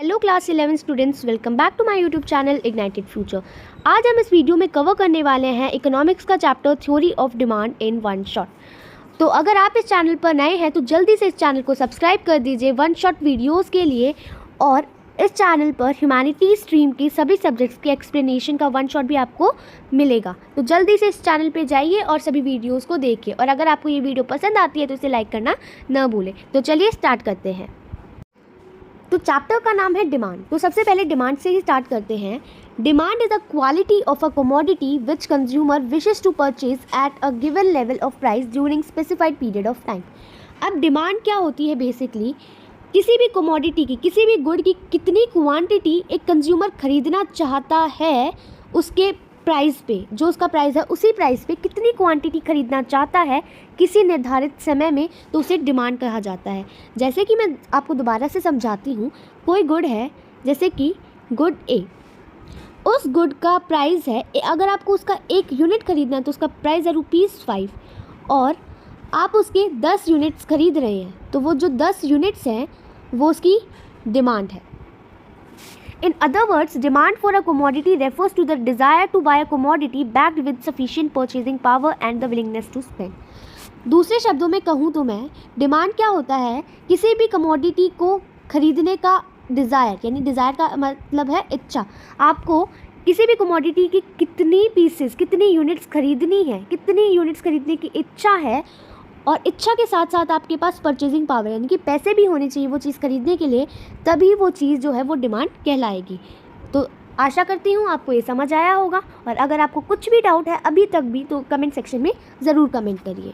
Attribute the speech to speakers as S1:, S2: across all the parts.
S1: Hello class 11 students, welcome back to my YouTube channel ignited future. आज हम इस video में कवर करने वाले हैं इकोनॉमिक्स का chapter theory of demand in one shot. तो अगर आप इस चैनल पर नए हैं तो जल्दी से इस चैनल को सब्सक्राइब कर दीजिए वन शॉट वीडियोज़ के लिए। और इस चैनल पर ह्यूमैनिटी स्ट्रीम की सभी सब्जेक्ट्स की एक्सप्लेनेशन का वन शॉट भी आपको मिलेगा। तो जल्दी से इस चैनल पे जाइए और सभी वीडियोज़ को देखिए। और अगर आपको ये वीडियो पसंद आती है तो इसे लाइक करना न भूलें। तो चलिए स्टार्ट करते हैं। तो चैप्टर का नाम है डिमांड। तो सबसे पहले डिमांड से ही स्टार्ट करते हैं। Demand is a quality of a commodity which consumer wishes to purchase at a given level of price during specified period of time. अब डिमांड क्या होती है? बेसिकली किसी भी कमोडिटी की, किसी भी गुड की कितनी क्वांटिटी एक कंज्यूमर खरीदना चाहता है, उसके प्राइस पे, जो उसका प्राइस है उसी प्राइस पे कितनी क्वांटिटी खरीदना चाहता है किसी निर्धारित समय में, तो उसे डिमांड कहा जाता है। जैसे कि मैं आपको दोबारा से समझाती हूँ। कोई गुड है, जैसे कि गुड ए, उस गुड का प्राइस है, अगर आपको उसका 1 यूनिट खरीदना है तो उसका प्राइस है ₹5 और आप उसके 10 यूनिट्स खरीद रहे हैं, तो वो जो 10 यूनिट्स हैं वो उसकी डिमांड है। In other words, demand for a commodity refers to the desire to buy a commodity backed with sufficient purchasing power and the willingness to spend. दूसरे शब्दों में कहूँ तो मैं, डिमांड क्या होता है? किसी भी कमोडिटी को खरीदने का डिज़ायर, यानी डिज़ायर का मतलब है इच्छा। आपको किसी भी कमोडिटी की कितनी पीसेस, कितनी यूनिट्स खरीदनी है, कितनी यूनिट्स खरीदने की इच्छा है, और इच्छा के साथ साथ आपके पास परचेजिंग पावर, यानी कि पैसे भी होने चाहिए वो चीज़ खरीदने के लिए, तभी वो चीज़ जो है वो डिमांड कहलाएगी। तो आशा करती हूँ आपको ये समझ आया होगा। और अगर आपको कुछ भी डाउट है अभी तक भी तो कमेंट सेक्शन में ज़रूर कमेंट करिए।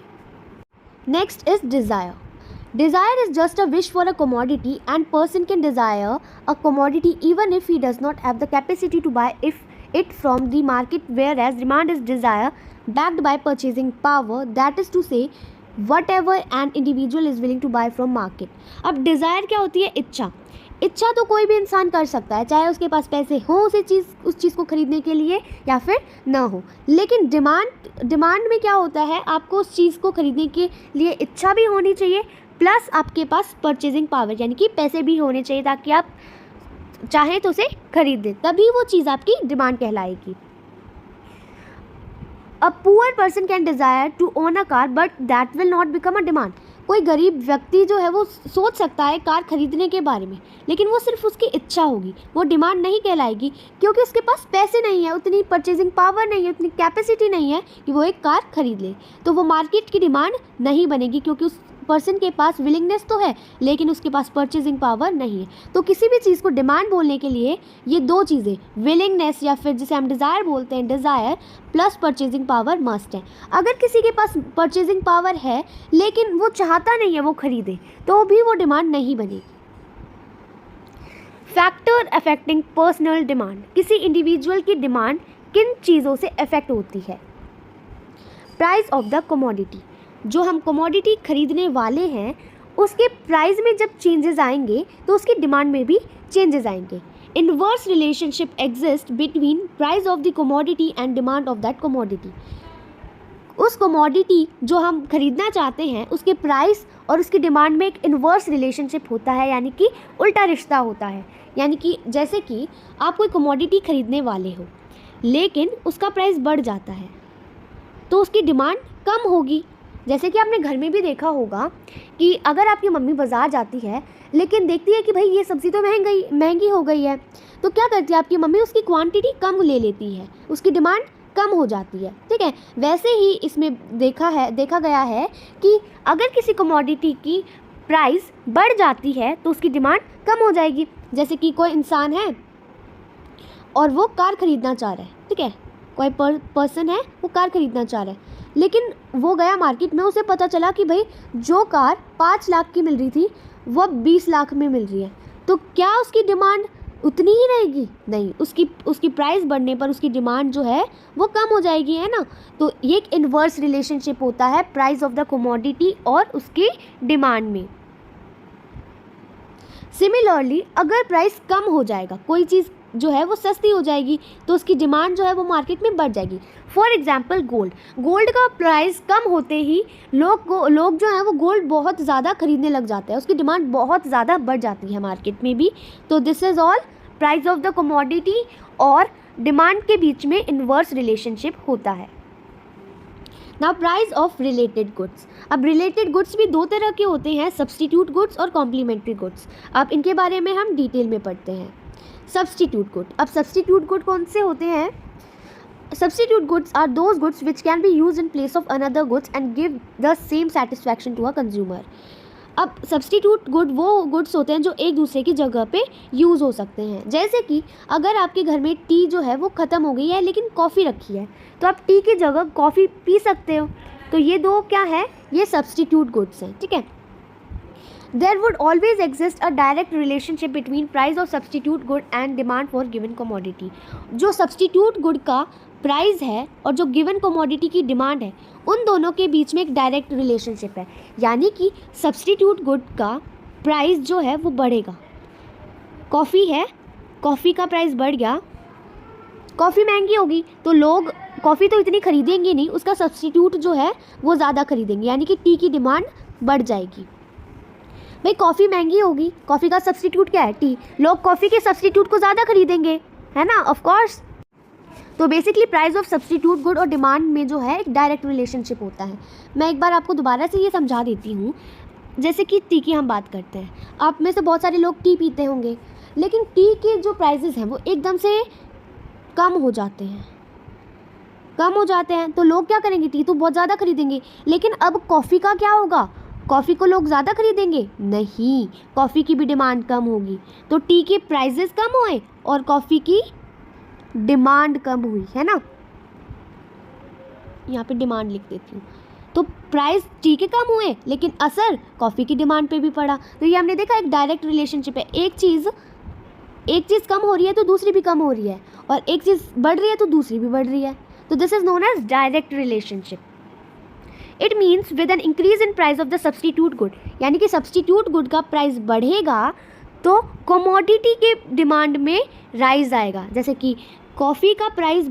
S1: Next is desire. Desire is just a wish for a commodity and person can desire a commodity even if he does not have the capacity to buy it from the market, whereas demand is desire backed by purchasing power, that is to say whatever an individual is willing to buy from market. अब desire क्या होती है? इच्छा। इच्छा तो कोई भी इंसान कर सकता है, चाहे उसके पास पैसे हो उस चीज़ को खरीदने के लिए या फिर ना हो। लेकिन डिमांड में क्या होता है? आपको उस चीज़ को खरीदने के लिए इच्छा भी होनी चाहिए, प्लस आपके पास परचेजिंग पावर, यानी कि पैसे भी होने चाहिए ताकि आप चाहें तो उसे खरीद लें, तभी वो चीज़ आपकी डिमांड कहलाएगी। A poor person can desire to own a car but that will not become a demand. कोई गरीब व्यक्ति जो है वो सोच सकता है कार खरीदने के बारे में, लेकिन वो सिर्फ उसकी इच्छा होगी, वो डिमांड नहीं कहलाएगी, क्योंकि उसके पास पैसे नहीं है, उतनी परचेजिंग पावर नहीं है, उतनी कैपेसिटी नहीं है कि वो एक कार खरीद ले। तो वो मार्केट की डिमांड नहीं बनेगी, क्योंकि उस पर्सन के पास विलिंगनेस तो है लेकिन उसके पास परचेजिंग पावर नहीं है। तो किसी भी चीज़ को डिमांड बोलने के लिए ये दो चीज़ें, विलिंगनेस या फिर जिसे हम डिज़ायर बोलते हैं, desire plus purchasing power must है। अगर किसी के पास परचेजिंग पावर है लेकिन वो चाहता नहीं है वो खरीदे, तो भी वो डिमांड नहीं बनेगी। Factor affecting personal demand. किसी इंडिविजुअल की डिमांड किन चीज़ों से अफेक्ट होती है? Price of the commodity. जो हम कमोडिटी खरीदने वाले हैं उसके प्राइस में जब चेंजेस आएंगे तो उसकी डिमांड में भी चेंजेस आएंगे। Inverse relationship exist between price of the commodity and demand of that commodity. उस कमोडिटी जो हम खरीदना चाहते हैं उसके प्राइस और उसकी डिमांड में एक इनवर्स रिलेशनशिप होता है, यानी कि उल्टा रिश्ता होता है। यानी कि जैसे कि आप कोई कमोडिटी खरीदने वाले हो लेकिन उसका प्राइस बढ़ जाता है तो उसकी डिमांड कम होगी। जैसे कि आपने घर में भी देखा होगा कि अगर आपकी मम्मी बाज़ार जाती है लेकिन देखती है कि भाई ये सब्ज़ी तो महंगी हो गई है, तो क्या करती है आपकी मम्मी? उसकी क्वांटिटी कम ले लेती है, उसकी डिमांड कम हो जाती है। ठीक है, वैसे ही इसमें देखा गया है कि अगर किसी कमोडिटी की प्राइस बढ़ जाती है तो उसकी डिमांड कम हो जाएगी। जैसे कि कोई इंसान है और वो कार खरीदना चाह रहा है, ठीक है, कोई पर्सन है वो कार खरीदना चाह रहा है, लेकिन वो गया मार्केट में, उसे पता चला कि भाई जो कार 5 लाख की मिल रही थी वो 20 लाख में मिल रही है, तो क्या उसकी डिमांड उतनी ही रहेगी? नहीं, उसकी प्राइस बढ़ने पर उसकी डिमांड जो है वो कम हो जाएगी, है ना। तो ये एक इनवर्स रिलेशनशिप होता है प्राइस ऑफ द कमोडिटी और उसकी डिमांड में। सिमिलरली अगर प्राइस कम हो जाएगा, कोई चीज़ जो है वो सस्ती हो जाएगी, तो उसकी डिमांड जो है वो मार्केट में बढ़ जाएगी। फॉर एग्जांपल गोल्ड का प्राइस कम होते ही लोग जो हैं वो गोल्ड बहुत ज़्यादा खरीदने लग जाते हैं, उसकी डिमांड बहुत ज़्यादा बढ़ जाती है मार्केट में भी। तो this is all price of the commodity और डिमांड के बीच में इन्वर्स रिलेशनशिप होता है। Now price of related goods. अब रिलेटेड गुड्स भी दो तरह के होते हैं, सब्स्टिट्यूट गुड्स और कॉम्प्लीमेंट्री गुड्स। अब इनके बारे में हम डिटेल में पढ़ते हैं। Substitute good. अब सब्स्टिट्यूट गुड कौन से होते हैं? Substitute goods are those goods which can be use in place of another goods and give the same satisfaction to a consumer. अब सब्स्टिट्यूट गुड वो गुड्स होते हैं जो एक दूसरे की जगह पे यूज़ हो सकते हैं। जैसे कि अगर आपके घर में टी जो है वो ख़त्म हो गई है लेकिन कॉफ़ी रखी है, तो आप टी की जगह कॉफ़ी पी सकते हो। तो ये दो क्या है? ये सब्स्टिट्यूट गुड्स हैं, ठीक है। There would always exist a direct relationship between price of substitute good and demand for given commodity. जो substitute good का प्राइस है और जो गिवन कमोडिटी की डिमांड है, उन दोनों के बीच में एक डायरेक्ट रिलेशनशिप है। यानी कि सब्स्टिट्यूट गुड का प्राइस जो है वो बढ़ेगा। कॉफ़ी है, कॉफ़ी का प्राइस बढ़ गया, कॉफ़ी महंगी होगी तो लोग कॉफ़ी तो इतनी खरीदेंगे नहीं, उसका सब्स्टिट्यूट जो है वो ज़्यादा खरीदेंगे, यानी कि टी की डिमांड बढ़ जाएगी। भाई कॉफ़ी महंगी होगी, कॉफ़ी का सब्स्टिट्यूट क्या है? टी। लोग कॉफ़ी के सब्स्टिट्यूट को ज़्यादा खरीदेंगे, है ना, ऑफ कोर्स। तो basically price of substitute good और डिमांड में जो है एक डायरेक्ट रिलेशनशिप होता है। मैं एक बार आपको दोबारा से ये समझा देती हूँ। जैसे कि टी की हम बात करते हैं, आप में से बहुत सारे लोग टी पीते होंगे, लेकिन टी के जो प्राइजेस हैं वो एकदम से कम हो जाते हैं, तो लोग क्या करेंगे? टी तो बहुत ज़्यादा खरीदेंगे। लेकिन अब कॉफ़ी का क्या होगा? कॉफ़ी को लोग ज़्यादा खरीदेंगे? नहीं, कॉफ़ी की भी डिमांड कम होगी। तो टी के प्राइजेस कम हुए और कॉफ़ी की डिमांड कम हुई, है ना। यहाँ पे डिमांड लिख देती हूँ। तो प्राइस टी के कम हुए लेकिन असर कॉफ़ी की डिमांड पे भी पड़ा। तो ये हमने देखा एक डायरेक्ट रिलेशनशिप है। एक चीज़ कम हो रही है तो दूसरी भी कम हो रही है, और एक चीज़ बढ़ रही है तो दूसरी भी बढ़ रही है। तो this is known as direct relationship. It means with an increase in price of the substitute good, यानी कि सब्स्टिट्यूट गुड का प्राइस बढ़ेगा तो कमोडिटी के डिमांड में राइज आएगा। जैसे कि कॉफ़ी का प्राइस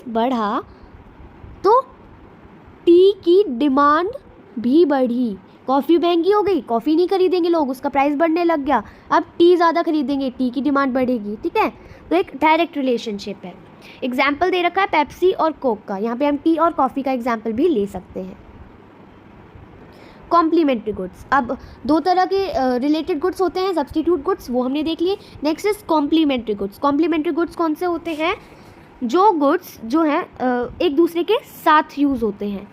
S1: बढ़ा तो टी की डिमांड भी बढ़ी। कॉफ़ी महंगी हो गई, कॉफ़ी नहीं खरीदेंगे लोग, उसका प्राइस बढ़ने लग गया। अब टी ज़्यादा खरीदेंगे, टी की डिमांड बढ़ेगी, ठीक है। तो एक डायरेक्ट रिलेशनशिप है। एग्जाम्पल दे रखा है पेप्सी और कोक का, यहाँ पे हम टी और कॉफ़ी का एग्जाम्पल भी ले सकते हैं। Complementary goods. अब दो तरह के रिलेटेड गुड्स होते हैं, सब्स्टिट्यूट गुड्स, वो हमने देख लिए। Next is complementary goods. Complementary goods कौन से होते हैं? जो गुड्स जो हैं एक दूसरे के साथ यूज़ होते हैं।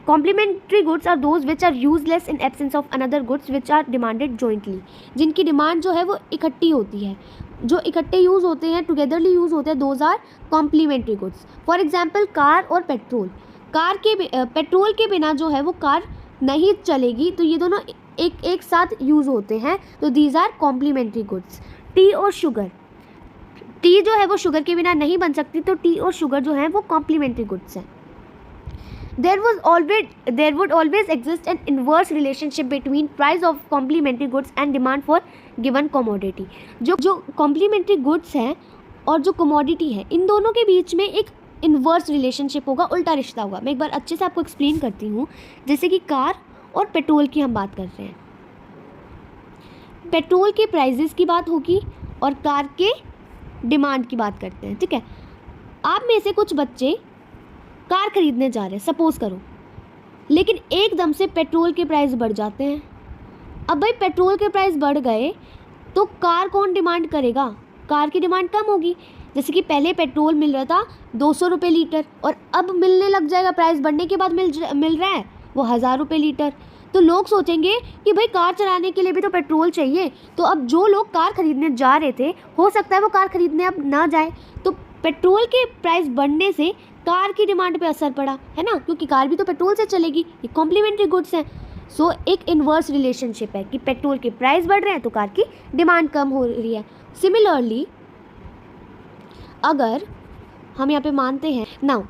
S1: Complementary goods are those which are useless in absence of another goods which are demanded jointly. जिनकी डिमांड जो है वो इकट्ठी होती है, जो इकट्ठे यूज़ होते हैं, टुगेदरली यूज़ होते हैं, those are complementary goods. For example car और पेट्रोल। पेट्रोल के बिना जो है वो कार नहीं चलेगी, तो ये दोनों एक साथ यूज़ होते हैं, तो these are complementary goods. Tea और शुगर। टी जो है वो शुगर के बिना नहीं बन सकती, तो टी और शुगर जो है वो कॉम्प्लीमेंट्री गुड्स हैं। There would always exist an inverse relationship between price of complementary goods and demand for given commodity. जो complementary goods हैं और जो commodity है, इन दोनों के बीच में एक इन्वर्स रिलेशनशिप होगा, उल्टा रिश्ता होगा। मैं एक बार अच्छे से आपको एक्सप्लेन करती हूँ। जैसे कि कार और पेट्रोल की हम बात कर रहे हैं, पेट्रोल के प्राइजेस की बात होगी और कार के डिमांड की बात करते हैं, ठीक है। आप में से कुछ बच्चे कार खरीदने जा रहे हैं, सपोज करो, लेकिन एकदम से पेट्रोल के प्राइस बढ़ जाते हैं। अब भाई पेट्रोल के प्राइस बढ़ गए तो कार कौन डिमांड करेगा? कार की डिमांड कम होगी। जैसे कि पहले पेट्रोल मिल रहा था 200 रुपये लीटर और अब मिलने लग जाएगा, प्राइस बढ़ने के बाद मिल रहा है वो 1000 रुपये लीटर। तो लोग सोचेंगे कि भाई कार चलाने के लिए भी तो पेट्रोल चाहिए। तो अब जो लोग कार खरीदने जा रहे थे, हो सकता है वो कार खरीदने अब ना जाए। तो पेट्रोल के प्राइस बढ़ने से कार की डिमांड पे असर पड़ा, है ना, क्योंकि कार भी तो पेट्रोल से चलेगी। ये कॉम्प्लीमेंट्री गुड्स हैं। सो एक इन्वर्स रिलेशनशिप है कि पेट्रोल के प्राइस बढ़ रहे हैं तो कार की डिमांड कम हो रही है। सिमिलरली अगर हम यहाँ पे मानते हैं नाउ,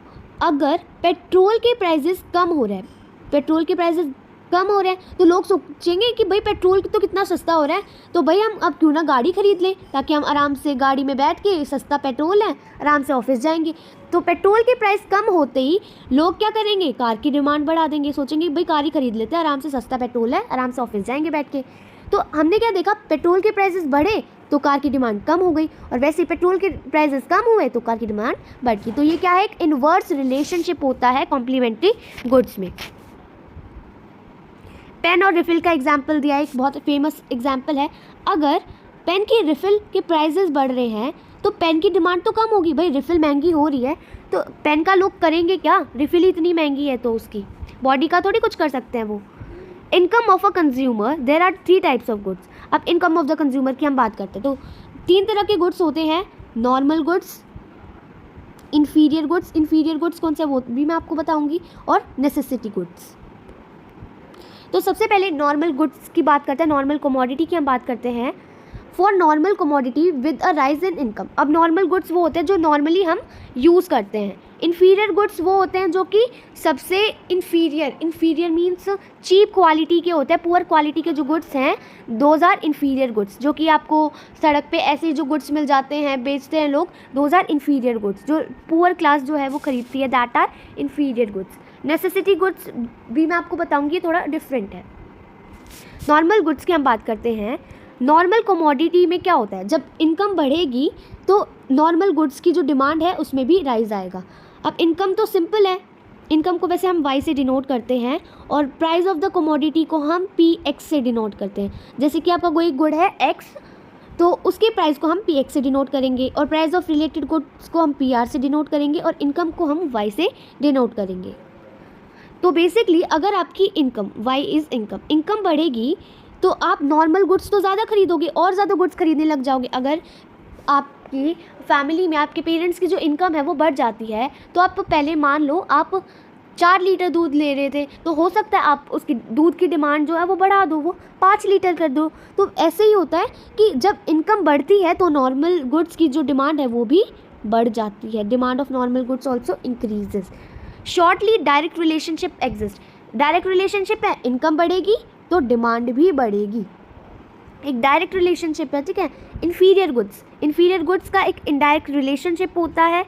S1: अगर पेट्रोल के प्राइजेस कम हो रहे हैं, पेट्रोल के प्राइजेस कम हो रहे हैं, तो लोग सोचेंगे कि भाई पेट्रोल तो कितना सस्ता हो रहा है, तो भाई हम अब क्यों ना गाड़ी खरीद लें, ताकि हम आराम से गाड़ी में बैठ के, सस्ता पेट्रोल है, आराम से ऑफिस जाएंगे। तो पेट्रोल की प्राइस कम होते ही लोग क्या करेंगे, कार की डिमांड बढ़ा देंगे, सोचेंगे भाई कार ही खरीद लेते हैं, आराम से सस्ता पेट्रोल है, आराम से ऑफिस जाएंगे बैठ के। तो हमने क्या देखा, पेट्रोल के प्राइसेस बढ़े तो कार की डिमांड कम हो गई, और वैसे पेट्रोल के प्राइसेस कम हुए तो कार की डिमांड बढ़ गई। तो ये क्या है, एक इन्वर्स रिलेशनशिप होता है कॉम्प्लीमेंट्री गुड्स में। पेन और रिफिल का एग्जाम्पल दिया है, एक बहुत फेमस एग्जाम्पल है। अगर पेन की रिफिल के प्राइसेस बढ़ रहे हैं तो पेन की डिमांड तो कम होगी, भाई रिफिल महंगी हो रही है तो पेन का लोग करेंगे क्या, रिफिल इतनी महंगी है तो उसकी बॉडी का थोड़ी कुछ कर सकते हैं वो। Income of a consumer, there are 3 types of goods. अब इनकम ऑफ द कंज्यूमर की हम बात करते हैं तो 3 तरह के गुड्स होते हैं, normal goods, inferior goods, inferior goods कौन से वो भी मैं आपको बताऊंगी, और नेसेसिटी गुड्स। तो सबसे पहले नॉर्मल गुड्स की बात करते हैं, नॉर्मल कमोडिटी की हम बात करते हैं। For normal commodity with a rise in income, अब नॉर्मल गुड्स वो होते हैं जो नॉर्मली हम यूज़ करते हैं। इन्फीरियर गुड्स वो होते हैं जो कि सबसे इन्फीरियर मीन्स चीप क्वालिटी के होते हैं, पुअर क्वालिटी के जो गुड्स हैं, दोज आर इन्फीरियर गुड्स। जो कि आपको सड़क पे ऐसे जो गुड्स मिल जाते हैं, बेचते हैं लोग, दोज आर इन्फीरियर गुड्स, जो पुअर क्लास जो है वो खरीदती है, that are inferior goods. Necessity goods भी मैं आपको बताऊंगी, ये थोड़ा डिफरेंट है। नॉर्मल गुड्स की हम बात करते हैं। नॉर्मल कमोडिटी में क्या होता है, जब इनकम बढ़ेगी तो नॉर्मल गुड्स की जो डिमांड है उसमें भी राइज आएगा। अब इनकम तो सिंपल है, इनकम को वैसे हम वाई से डिनोट करते हैं, और प्राइस ऑफ द कमोडिटी को हम पी एक्स से डिनोट करते हैं। जैसे कि आपका कोई गुड है एक्स, तो उसके प्राइस को हम पी एक्स से डिनोट करेंगे, और प्राइस ऑफ रिलेटेड गुड्स को हम पी आर से डिनोट करेंगे, और इनकम को हम वाई से डिनोट करेंगे। तो बेसिकली अगर आपकी income, Y is income, income बढ़ेगी तो आप नॉर्मल गुड्स तो ज़्यादा खरीदोगे और ज़्यादा गुड्स खरीदने लग जाओगे। अगर आपकी फैमिली में आपके पेरेंट्स की जो इनकम है वो बढ़ जाती है, तो आप पहले मान लो आप 4 लीटर दूध ले रहे थे, तो हो सकता है आप उसकी दूध की डिमांड जो है वो बढ़ा दो, वो 5 लीटर कर दो। तो ऐसे ही होता है कि जब इनकम बढ़ती है तो नॉर्मल गुड्स की जो डिमांड है वो भी बढ़ जाती है। Demand of normal goods also increases. Shortly direct relationship exist, direct relationship है, इनकम बढ़ेगी तो डिमांड भी बढ़ेगी, एक डायरेक्ट रिलेशनशिप है, ठीक है। इन्फीरियर गुड्स का एक इनडायरेक्ट रिलेशनशिप होता है,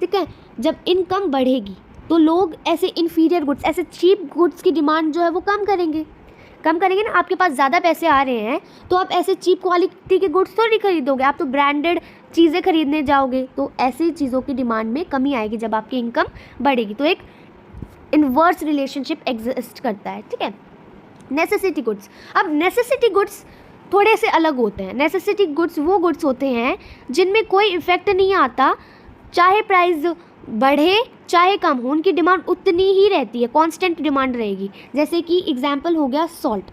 S1: ठीक है। जब इनकम बढ़ेगी तो लोग ऐसे इन्फीरियर गुड्स, ऐसे चीप गुड्स की डिमांड जो है वो कम करेंगे ना। आपके पास ज़्यादा पैसे आ रहे हैं तो आप ऐसे चीप क्वालिटी के गुड्स तो नहीं खरीदोगे, आप तो ब्रांडेड चीज़ें खरीदने जाओगे, तो ऐसी चीज़ों की डिमांड में कमी आएगी जब आपकी इनकम बढ़ेगी। तो एक इन्वर्स रिलेशनशिप एग्जिस्ट करता है, ठीक है। नेसेसिटी गुड्स, अब नेसेसिटी गुड्स थोड़े से अलग होते हैं। नेसेसिटी गुड्स वो गुड्स होते हैं जिनमें कोई इफेक्ट नहीं आता, चाहे प्राइस बढ़े चाहे कम हो, उनकी डिमांड उतनी ही रहती है, कांस्टेंट डिमांड रहेगी। जैसे कि एग्जांपल हो गया सॉल्ट,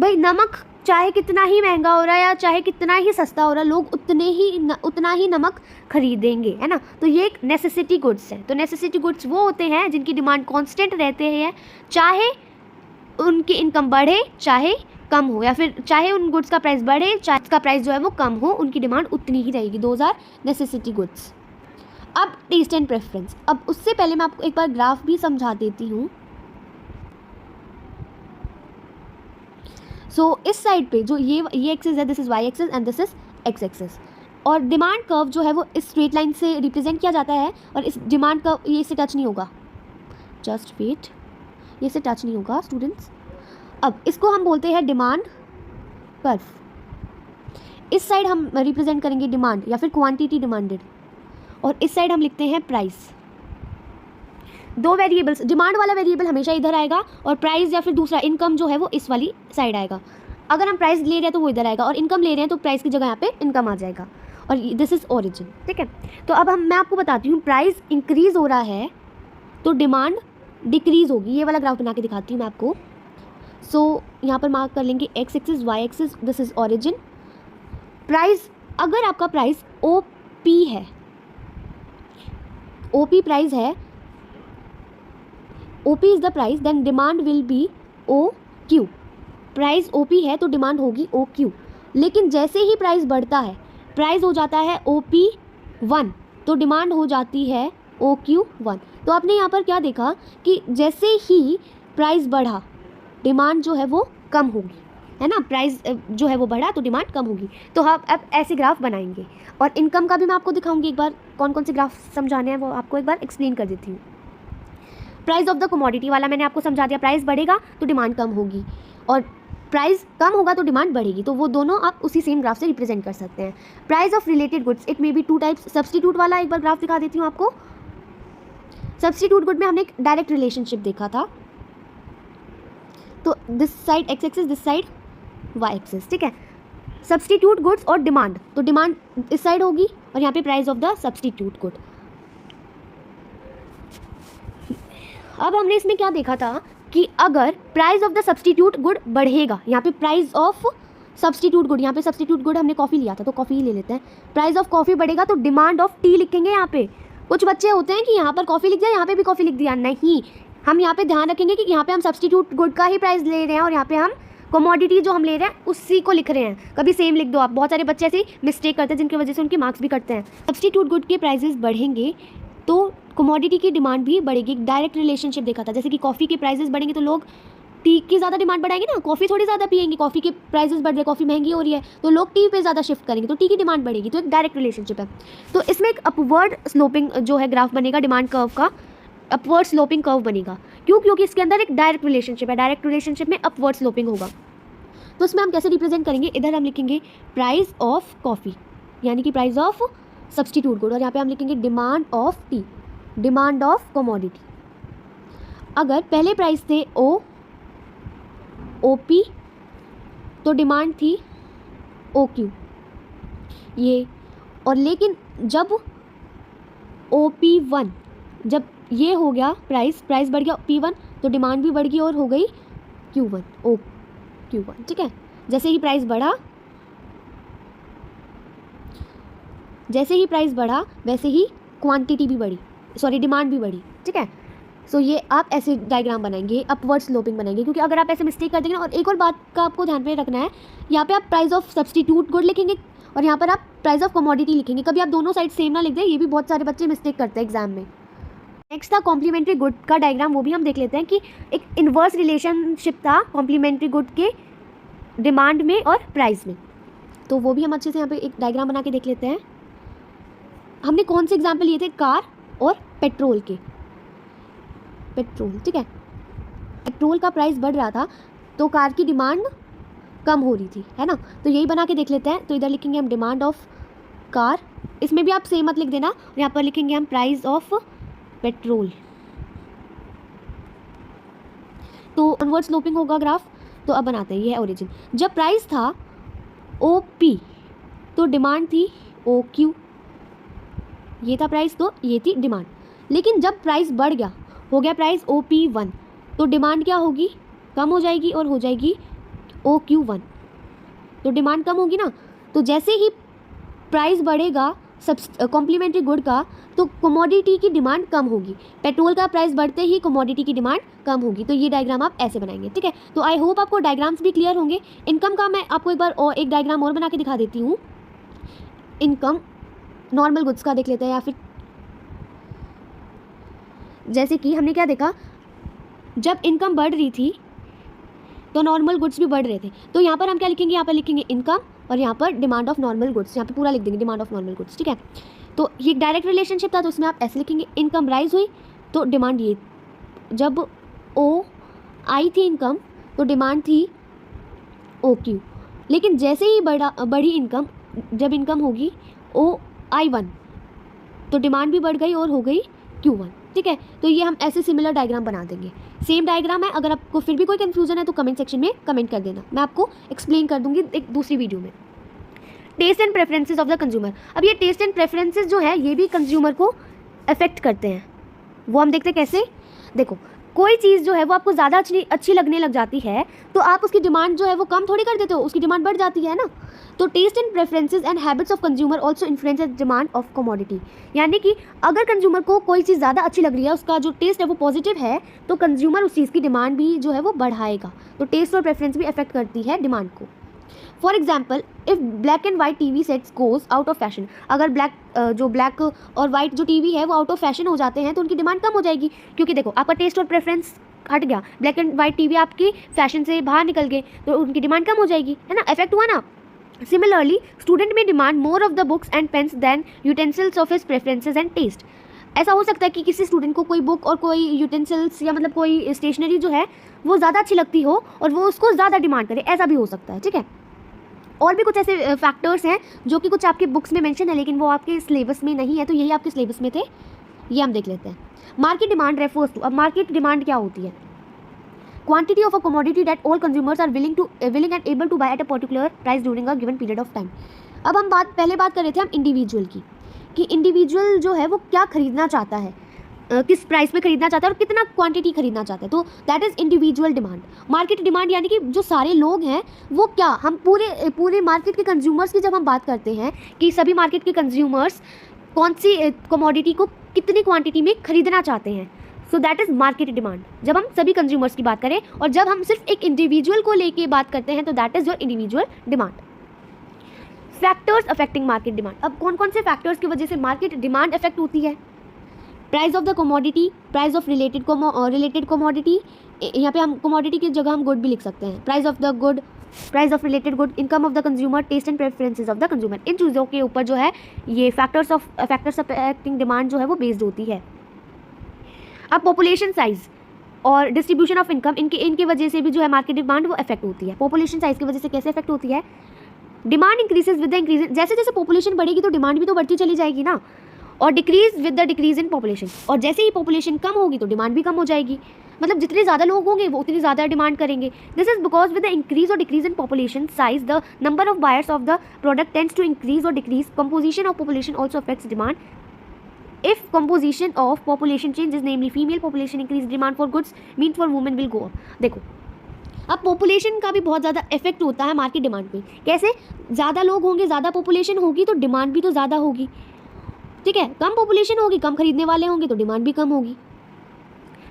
S1: भाई नमक चाहे कितना ही महंगा हो रहा है या चाहे कितना ही सस्ता हो रहा है, लोग उतना ही नमक खरीदेंगे, है ना। तो ये एक नेसेसिटी गुड्स है। तो नेसेसिटी गुड्स वो होते हैं जिनकी डिमांड कांस्टेंट रहते हैं, चाहे उनकी इनकम बढ़े चाहे कम हो, या फिर चाहे उन गुड्स का प्राइस बढ़े चाहे उसका प्राइस जो है वो कम हो, उनकी डिमांड उतनी ही रहेगी। Those are necessity goods. अब टेस्ट एंड प्रेफरेंस, अब उससे पहले मैं आपको एक बार ग्राफ भी समझा देती हूँ। सो इस साइड पे जो ये एक्सिस है, this is Y axis and this is X axis, और डिमांड कर्व जो है वो इस स्ट्रेट लाइन से रिप्रेजेंट किया जाता है, और इस डिमांड कर्व ये इससे टच नहीं होगा, जस्ट वेट, ये से टच नहीं होगा स्टूडेंट्स। अब इसको हम बोलते हैं डिमांड कर्व। इस साइड हम रिप्रेजेंट करेंगे डिमांड या फिर क्वांटिटी डिमांडेड, और इस साइड हम लिखते हैं प्राइस। 2 वेरिएबल्स, डिमांड वाला वेरिएबल हमेशा इधर आएगा और प्राइस या फिर दूसरा इनकम जो है वो इस वाली साइड आएगा। अगर हम प्राइस ले रहे हैं तो वो इधर आएगा, और इनकम ले रहे हैं तो प्राइस की जगह यहाँ पे इनकम आ जाएगा, और दिस इज ओरिजिन, ठीक है। तो अब मैं आपको बताती हूँ, प्राइस इंक्रीज हो रहा है तो डिमांड डिक्रीज होगी। ये वाला ग्राफ बना के दिखाती हूँ मैं आपको। सो यहाँ पर मार्क कर लेंगे X axis, Y axis, this is origin. Price, अगर आपका प्राइस ओ पी है, ओ पी प्राइस है, O P is the price, then demand will be O Q. Price O P है तो डिमांड होगी ओ क्यू। लेकिन जैसे ही price बढ़ता है, प्राइस हो जाता है ओ पी 1, तो डिमांड हो जाती है ओ क्यू 1। तो आपने यहाँ पर क्या देखा कि जैसे ही प्राइस बढ़ा डिमांड जो है वो कम होगी, है ना। प्राइस जो है वो बढ़ा तो डिमांड कम होगी। तो हम अब ऐसे ग्राफ बनाएंगे और इनकम का भी मैं आपको दिखाऊंगी। एक बार कौन कौन से ग्राफ समझाने हैं वो आपको एक बार एक्सप्लेन कर देती हूँ। प्राइस ऑफ द कमोडिटी वाला मैंने आपको समझा दिया, प्राइस बढ़ेगा तो डिमांड कम होगी और प्राइस कम होगा तो डिमांड बढ़ेगी, तो वो दोनों आप उसी सेम ग्राफ से रिप्रेजेंट कर सकते हैं। Price of related goods, it may be two types. Substitute वाला एक बार ग्राफ दिखा देती हूँ आपको। सब्स्टिट्यूट गुड में हमने एक डायरेक्ट रिलेशनशिप देखा था, तो this side X axis, this side Y axis, ठीक है। सब्स्टिट्यूट गुड्स और डिमांड, तो डिमांड इस साइड होगी और यहाँ पे price of the substitute good. अब हमने इसमें क्या देखा था कि अगर price of the substitute good बढ़ेगा, यहाँ पे प्राइस ऑफ सब्स्टिट्यूट गुड, यहाँ पे सब्स्टिट्यूट गुड हमने कॉफ़ी लिया था तो कॉफ़ी ही ले लेते हैं। प्राइस ऑफ कॉफ़ी बढ़ेगा तो डिमांड ऑफ टी लिखेंगे। यहाँ पे कुछ बच्चे होते हैं कि यहाँ पर कॉफ़ी लिख दिया, यहाँ पे भी कॉफ़ी लिख दिया, नहीं, हम यहाँ पे ध्यान रखेंगे कि यहाँ पे हम सब्स्टिट्यूट गुड का ही प्राइस ले रहे हैं और यहाँ पे हम कमोडिटी जो हम ले रहे हैं उसी को लिख रहे हैं। कभी सेम लिख दो आप, बहुत सारे बच्चे ऐसे मिस्टेक करते हैं जिनकी वजह से उनके मार्क्स भी कटते हैं। सब्स्टिट्यूट गुड के प्राइसेस बढ़ेंगे तो कमोडिटी की डिमांड भी बढ़ेगी। डायरेक्ट रिलेशनशिप देखा था, जैसे कि कॉफ़ी के प्राइसेस बढ़ेंगे तो लोग टी की ज़्यादा डिमांड बढ़ाएंगे ना, कॉफ़ी थोड़ी ज़्यादा पिएंगे, कॉफ़ी के प्राइसेस बढ़ रहे, कॉफ़ी महंगी हो रही है तो लोग टी पे ज़्यादा शिफ्ट करेंगे, तो टी की डिमांड बढ़ेगी। तो एक डायरेक्ट रिलेशनशिप है। तो इसमें एक अपवर्ड स्लोपिंग जो है ग्राफ बनेगा, डिमांड कर्व का अपवर्ड स्लोपिंग कर्व बनेगा। क्यों? क्योंकि इसके अंदर एक डायरेक्ट रिलेशनशिप है, डायरेक्ट रिलेशनशिप में अपवर्ड स्लोपिंग होगा। तो इसमें हम कैसे रिप्रेजेंट करेंगे, इधर हम लिखेंगे प्राइस ऑफ कॉफ़ी यानी कि प्राइस ऑफ सब्स्टिट्यूट गुड और यहाँ पे हम लिखेंगे demand of T, demand of commodity. अगर पहले प्राइस थे ओ पी तो डिमांड थी ओ क्यू ये, और लेकिन जब ओ पी वन, जब ये हो गया प्राइस बढ़ गया P1 तो डिमांड भी बढ़ गई और हो गई Q1 ओ Q1, ठीक है। जैसे ही प्राइस बढ़ा वैसे ही क्वांटिटी भी बढ़ी, सॉरी डिमांड भी बढ़ी, ठीक है। सो ये आप ऐसे डायग्राम बनाएंगे, अपवर्ड स्लोपिंग बनाएंगे, क्योंकि अगर आप ऐसे मिस्टेक कर देंगे। और एक और बात का आपको ध्यान में रखना है, यहाँ पे आप प्राइस ऑफ सब्स्टिट्यूट गुड लिखेंगे और यहाँ पर आप प्राइस ऑफ कमोडिटी लिखेंगे। कभी आप दोनों साइड सेम ना लिख दें, ये भी बहुत सारे बच्चे मिस्टेक करते हैं एग्जाम में। नेक्स्ट था कॉम्प्लीमेंट्री गुड का डायग्राम, वो भी हम देख लेते हैं कि एक इन्वर्स रिलेशनशिप था कॉम्प्लीमेंट्री गुड के डिमांड में और प्राइस में। तो वो भी हम अच्छे से यहाँ पे एक डायग्राम बना के देख लेते हैं। हमने कौन से एग्जाम्पल लिए थे, कार और पेट्रोल के। पेट्रोल, ठीक है, पेट्रोल का प्राइस बढ़ रहा था तो कार की डिमांड कम हो रही थी, है ना। तो यही बना के देख लेते हैं। तो इधर लिखेंगे हम डिमांड ऑफ कार, इसमें भी आप सेम मत लिख देना, और यहाँ पर लिखेंगे हम प्राइस ऑफ पेट्रोल। तो ऑनवर्ड स्लोपिंग होगा ग्राफ। तो अब बनाते हैं, ये है ओरिजिन। जब प्राइस था OP तो डिमांड थी OQ, ये था प्राइस तो ये थी डिमांड। लेकिन जब प्राइस बढ़ गया, हो गया प्राइस OP1 तो डिमांड क्या होगी, कम हो जाएगी और हो जाएगी OQ1। तो डिमांड कम होगी ना, तो जैसे ही प्राइस बढ़ेगा कॉम्प्लीमेंट्री गुड का तो कमोडिटी की डिमांड कम होगी। पेट्रोल का प्राइस बढ़ते ही कमोडिटी की डिमांड कम होगी। तो ये डायग्राम आप ऐसे बनाएंगे, ठीक है। तो आई होप आपको डायग्राम्स भी क्लियर होंगे। इनकम का मैं आपको एक बार और एक डायग्राम और बना के दिखा देती हूँ। इनकम नॉर्मल गुड्स का देख लेते हैं, या फिर जैसे कि हमने क्या देखा, जब इनकम बढ़ रही थी तो नॉर्मल गुड्स भी बढ़ रहे थे। तो यहाँ पर हम क्या लिखेंगे, यहाँ पर लिखेंगे इनकम और यहाँ पर डिमांड ऑफ नॉर्मल गुड्स, यहाँ पे पूरा लिख देंगे डिमांड ऑफ नॉर्मल गुड्स, ठीक है। तो ये डायरेक्ट रिलेशनशिप था, तो इसमें आप ऐसे लिखेंगे इनकम राइज हुई तो डिमांड ये, जब OI थी इनकम तो डिमांड थी OQ। लेकिन जैसे ही बढ़ी इनकम, जब इनकम होगी OI1 तो डिमांड भी बढ़ गई और हो गई Q1, ठीक है। तो ये हम ऐसे सिमिलर डायग्राम बना देंगे। सेम डायग्राम है, अगर आपको फिर भी कोई कन्फ्यूजन है तो कमेंट सेक्शन में कमेंट कर देना, मैं आपको एक्सप्लेन कर दूंगी एक दूसरी वीडियो में। Taste and preferences of the consumer. अब ये टेस्ट एंड प्रेफरेंसेस जो है ये भी कंज्यूमर को अफेक्ट करते हैं। वो हम देखते कैसे, देखो कोई चीज़ जो है वो आपको ज़्यादा अच्छी लगने लग जाती है तो आप उसकी डिमांड जो है वो कम थोड़ी कर देते हो, उसकी डिमांड बढ़ जाती है ना। तो taste and preferences and habits of consumer also influence the demand of commodity. यानी कि अगर कंज्यूमर को कोई चीज़ ज़्यादा अच्छी लग रही है, उसका जो टेस्ट है वो पॉजिटिव है, तो कंज्यूमर उस चीज़ की डिमांड भी जो है वो बढ़ाएगा। तो टेस्ट और प्रेफरेंस भी अफेक्ट करती है डिमांड को। For example, if black and white TV sets goes out of fashion, अगर ब्लैक और वाइट जो TV है वो आउट ऑफ फैशन हो जाते हैं तो उनकी डिमांड कम हो जाएगी। क्योंकि देखो आपका टेस्ट और प्रेफरेंस हट गया, ब्लैक एंड वाइट टीवी आपकी फैशन से बाहर निकल गए, तो उनकी डिमांड कम हो जाएगी, है ना, इफेक्ट हुआ ना। सिमिलरली स्टूडेंट में demand more of the books and pens then utensils of his preferences and taste. ऐसा हो सकता है कि किसी स्टूडेंट को कोई बुक और कोई यूटेंसिल्स या मतलब कोई स्टेशनरी जो है वो ज़्यादा अच्छी लगती हो और वो उसको ज़्यादा डिमांड करे, ऐसा भी हो सकता है, ठीक है। और भी कुछ ऐसे फैक्टर्स हैं जो कि कुछ आपके बुक्स में मेंशन है लेकिन वो आपके सिलेबस में नहीं है, तो यही आपके सिलेबस में थे, ये हम देख लेते हैं। मार्केट डिमांड रेफर्स टू, अब मार्केट डिमांड क्या होती है? Quantity of a commodity that all consumers are willing and able to buy at a particular price during a given period of time. अब हम पहले बात कर रहे थे हम इंडिविजुअल की, कि इंडिविजुअल जो है वो क्या खरीदना चाहता है, किस प्राइस पे खरीदना चाहता है और कितना क्वांटिटी खरीदना चाहता है, तो that is individual demand. Market demand यानी कि जो सारे लोग हैं वो क्या, हम पूरे मार्केट के कंज्यूमर्स की जब हम बात करते हैं कि सभी मार्केट के कंज्यूमर्स कौन सी कमोडिटी को कितनी क्वांटिटी में खरीदना चाहते हैं, so that is market demand, जब हम सभी कंज्यूमर्स की बात करें। और जब हम सिर्फ एक इंडिविजुअल को लेके बात करते हैं तो that is your individual demand. Factors affecting market demand, अब कौन कौन से फैक्टर्स की वजह से मार्केट डिमांड अफेक्ट होती है? Price of the commodity, price of related commodity, यहाँ पे हम कमोडिटी की जगह हम गुड भी लिख सकते हैं, price of the good, price of related good, income of the consumer, taste and preferences of the consumer. इन चीज़ों के ऊपर जो है ये फैक्टर्स अफेक्टिंग डिमांड जो है वो बेस्ड होती है। अब पॉपुलेशन साइज और डिस्ट्रीब्यूशन ऑफ इनकम, इनकी वजह से भी जो है मार्केट डिमांड वो अफेक्ट होती है। पॉपुलेशन साइज की वजह से कैसे अफेक्ट होती है? Demand increases with the increase, जैसे जैसे पॉपुलेशन बढ़ेगी तो डिमांड भी तो बढ़ती चली जाएगी ना, और decrease with the decrease in population, और जैसे ही पॉपुलेशन कम होगी तो डिमांड भी कम हो जाएगी, मतलब जितने ज़्यादा लोग होंगे वो उतनी ज़्यादा डिमांड करेंगे। This is because with the increase और decrease in population size the number of buyers of the product tends to increase और decrease. Composition of population also affects demand. If composition of population changes, namely female population increase, demand for goods means for women will go up। देखो अब population का भी बहुत ज़्यादा effect होता है market demand पे। कैसे? ज़्यादा लोग होंगे, ज़्यादा पॉपुलेशन होगी तो डिमांड भी तो ज़्यादा होगी, ठीक है। कम पॉपुलेशन होगी, कम खरीदने वाले होंगे तो डिमांड भी कम होगी,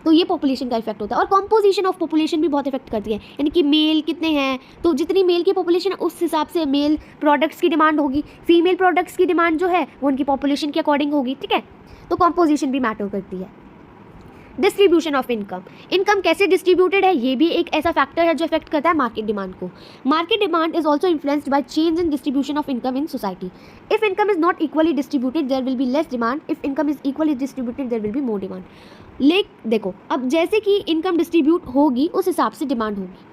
S1: तो ये पॉपुलेशन का इफेक्ट होता है। और कॉम्पोजिशन ऑफ पॉपुलेशन भी बहुत इफेक्ट करती है, यानी कि मेल कितने हैं, तो जितनी मेल की पॉपुलेशन है उस हिसाब से मेल प्रोडक्ट्स की डिमांड होगी, फीमेल प्रोडक्ट्स की डिमांड जो है वो उनकी पॉपुलेशन के अकॉर्डिंग होगी, ठीक है। तो कॉम्पोजिशन भी मैटर करती है। डिस्ट्रीब्यूशन ऑफ इनकम, इनकम कैसे डिस्ट्रीब्यूटेड है ये भी एक ऐसा फैक्टर है जो इफेक्ट करता है मार्केट डिमांड को। Market demand is also influenced by change in distribution of income in society. If income is not equally distributed there will be less demand, if income is equally distributed there will be more demand. देखो अब जैसे कि income distribute होगी उस हिसाब से demand होगी।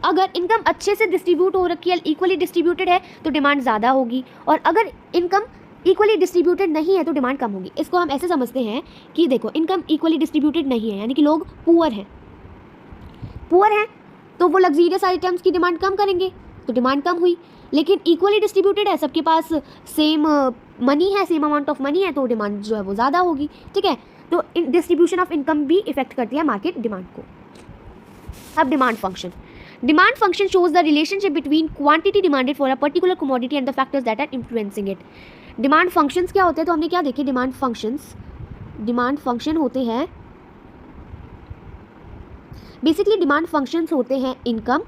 S1: अगर इनकम अच्छे से डिस्ट्रीब्यूट हो रखी है, इक्वली डिस्ट्रीब्यूटेड है तो डिमांड ज़्यादा होगी, और अगर इनकम इक्वली डिस्ट्रीब्यूटेड नहीं है तो डिमांड कम होगी। इसको हम ऐसे समझते हैं कि देखो इनकम इक्वली डिस्ट्रीब्यूटेड नहीं है, यानी कि लोग पुअर हैं तो वो लग्जीरियस आइटम्स की डिमांड कम करेंगे तो डिमांड कम हुई। लेकिन इक्वली डिस्ट्रीब्यूटेड है, सबके पास सेम मनी है, सेम अमाउंट ऑफ मनी है, तो डिमांड जो है वो ज़्यादा होगी, ठीक है। तो डिस्ट्रीब्यूशन ऑफ इनकम भी इफेक्ट करती है मार्केट डिमांड को। अब demand function shows the relationship between quantity demanded for a particular commodity and the factors that are influencing it। Demand functions क्या होते हैं? तो हमने क्या देखे डिमांड फंक्शन होते हैं, बेसिकली डिमांड फंक्शंस होते हैं income,